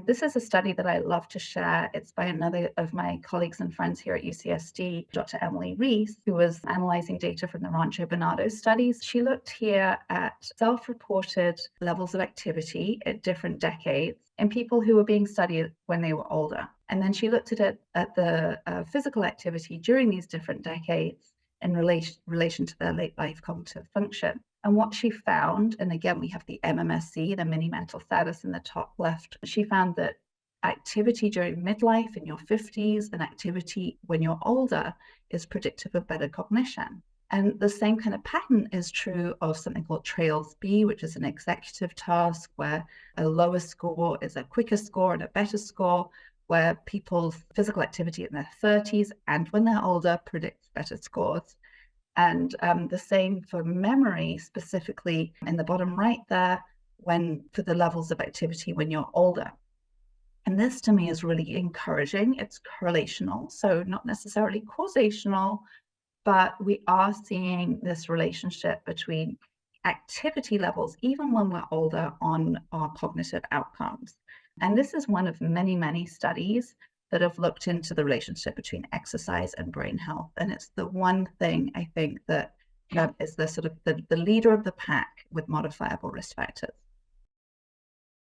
This is a study that I love to share. It's by another of my colleagues and friends here at UCSD, Dr. Emily Rees, who was analyzing data from the Rancho Bernardo studies. She looked here at self-reported levels of activity at different decades in people who were being studied when they were older. And then she looked at it at the physical activity during these different decades in relation to their late life cognitive function. And what she found, and again, we have the MMSE, the mini mental status in the top left, she found that activity during midlife in your 50s and activity when you're older is predictive of better cognition. And the same kind of pattern is true of something called TRAILS-B, which is an executive task where a lower score is a quicker score and a better score, where people's physical activity in their 30s and when they're older predicts better scores. And the same for memory, specifically in the bottom right there, for the levels of activity when you're older. And this to me is really encouraging. It's correlational, so not necessarily causational, but we are seeing this relationship between activity levels, even when we're older, on our cognitive outcomes. And this is one of many, many studies that have looked into the relationship between exercise and brain health. And it's the one thing I think that is the sort of the leader of the pack with modifiable risk factors.